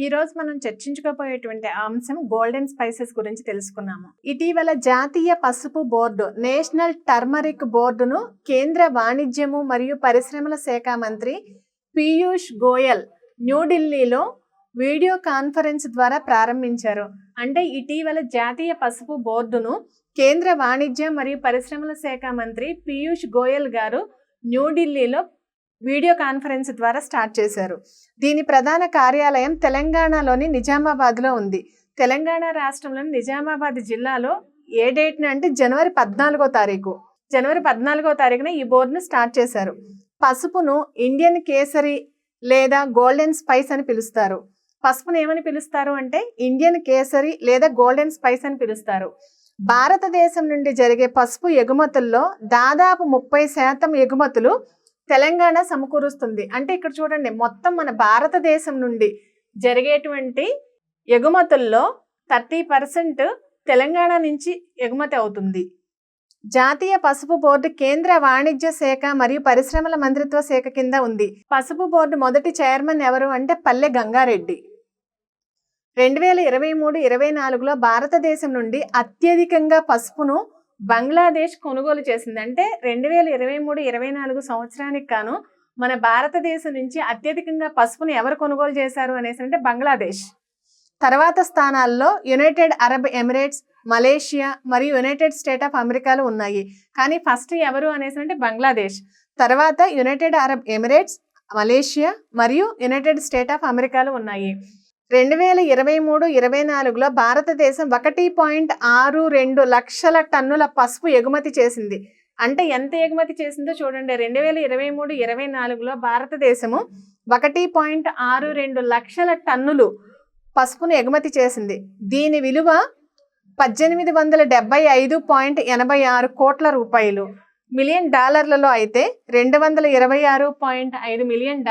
ఈ రోజు మనం చర్చించుకోబోయేటువంటి అంశం గోల్డెన్ స్పైసెస్ గురించి తెలుసుకున్నాము. ఇటీవల జాతీయ పసుపు బోర్డు నేషనల్ టర్మరిక్ బోర్డును కేంద్ర వాణిజ్యము మరియు పరిశ్రమల శాఖ మంత్రి పీయూష్ గోయల్ న్యూఢిల్లీలో వీడియో కాన్ఫరెన్స్ ద్వారా ప్రారంభించారు. అంటే ఇటీవల జాతీయ పసుపు బోర్డును కేంద్ర వాణిజ్యం మరియు పరిశ్రమల శాఖ మంత్రి పీయూష్ గోయల్ గారు న్యూఢిల్లీలో వీడియో కాన్ఫరెన్స్ ద్వారా స్టార్ట్ చేశారు. దీని ప్రధాన కార్యాలయం తెలంగాణలోని నిజామాబాద్లో ఉంది. తెలంగాణ రాష్ట్రంలోని నిజామాబాద్ జిల్లాలో ఏ డేట్న అంటే జనవరి 14వ తారీఖున ఈ బోర్డును స్టార్ట్ చేశారు. పసుపును ఇండియన్ కేసరి లేదా గోల్డెన్ స్పైస్ అని పిలుస్తారు. పసుపును ఏమని పిలుస్తారు అంటే ఇండియన్ కేసరి లేదా గోల్డెన్ స్పైస్ అని పిలుస్తారు. భారతదేశం నుండి జరిగే పసుపు ఎగుమతుల్లో దాదాపు 30% ఎగుమతులు తెలంగాణ సమకూరుస్తుంది. అంటే ఇక్కడ చూడండి, మొత్తం మన భారతదేశం నుండి జరిగేటువంటి ఎగుమతుల్లో 30% తెలంగాణ నుంచి ఎగుమతి అవుతుంది. జాతీయ పసుపు బోర్డు కేంద్ర వాణిజ్య శాఖ మరియు పరిశ్రమల మంత్రిత్వ శాఖ కింద ఉంది. పసుపు బోర్డు మొదటి చైర్మన్ ఎవరు అంటే పల్లె గంగారెడ్డి. 2023-24లో భారతదేశం నుండి అత్యధికంగా పసుపును బంగ్లాదేశ్ కొనుగోలు చేసింది. అంటే 2023-24 సంవత్సరానికి గాను మన భారతదేశం నుంచి అత్యధికంగా పసుపును ఎవరు కొనుగోలు చేశారు అనేసి అంటే బంగ్లాదేశ్. తర్వాత స్థానాల్లో యునైటెడ్ అరబ్ ఎమిరేట్స్, మలేషియా మరియు యునైటెడ్ స్టేట్ ఆఫ్ అమెరికాలు ఉన్నాయి. కానీ ఫస్ట్ ఎవరు అనేసి అంటే బంగ్లాదేశ్, తర్వాత యునైటెడ్ అరబ్ ఎమిరేట్స్, మలేషియా మరియు యునైటెడ్ స్టేట్ ఆఫ్ అమెరికాలు ఉన్నాయి. 2023-24లో భారతదేశం 1.62 లక్షల టన్నుల పసుపు ఎగుమతి చేసింది. అంటే ఎంత ఎగుమతి చేసిందో చూడండి. 2023-24లో భారతదేశము 1.62 లక్షల టన్నులు పసుపును ఎగుమతి చేసింది. దీని విలువ $1875.86 కోట్ల రూపాయలు. మిలియన్ డాలర్లలో అయితే $226.5 మిలియన్.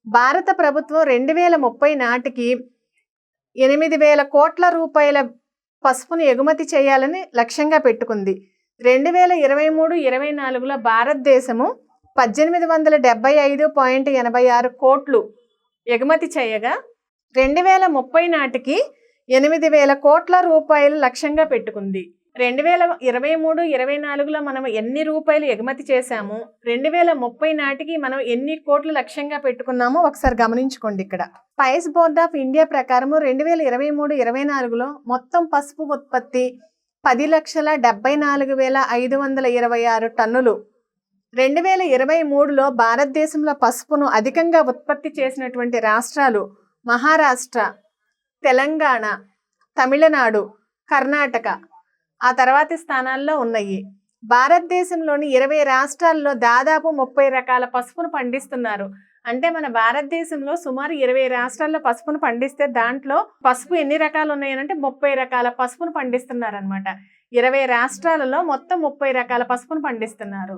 భారత ప్రభుత్వం 2030 నాటికి 8,000 కోట్ల రూపాయల పసుపును ఎగుమతి చేయాలని లక్ష్యంగా పెట్టుకుంది. 2023-24లో భారతదేశము 1875.86 కోట్లు ఎగుమతి చేయగా 2030 నాటికి 8,000 కోట్ల రూపాయలు లక్ష్యంగా పెట్టుకుంది. 2023-24లో మనం ఎన్ని రూపాయలు ఎగుమతి చేశాము, 2030 నాటికి మనం ఎన్ని కోట్లు లక్ష్యంగా పెట్టుకున్నామో ఒకసారి గమనించుకోండి. ఇక్కడ స్పైస్ బోర్డ్ ఆఫ్ ఇండియా ప్రకారము 2023-24లో మొత్తం పసుపు ఉత్పత్తి 10,74,526 టన్నులు. 2023లో భారతదేశంలో పసుపును అధికంగా ఉత్పత్తి చేసినటువంటి రాష్ట్రాలు మహారాష్ట్ర, తెలంగాణ, తమిళనాడు, కర్ణాటక ఆ తర్వాతి స్థానాల్లో ఉన్నాయి. భారతదేశంలోని 20 రాష్ట్రాల్లో దాదాపు 30 రకాల పసుపును పండిస్తున్నారు. అంటే మన భారతదేశంలో సుమారు 20 రాష్ట్రాల్లో పసుపును పండిస్తే దాంట్లో పసుపు ఎన్ని రకాలు ఉన్నాయనంటే 30 రకాల పసుపును పండిస్తున్నారు అనమాట. 20 రాష్ట్రాలలో మొత్తం 30 రకాల పసుపును పండిస్తున్నారు.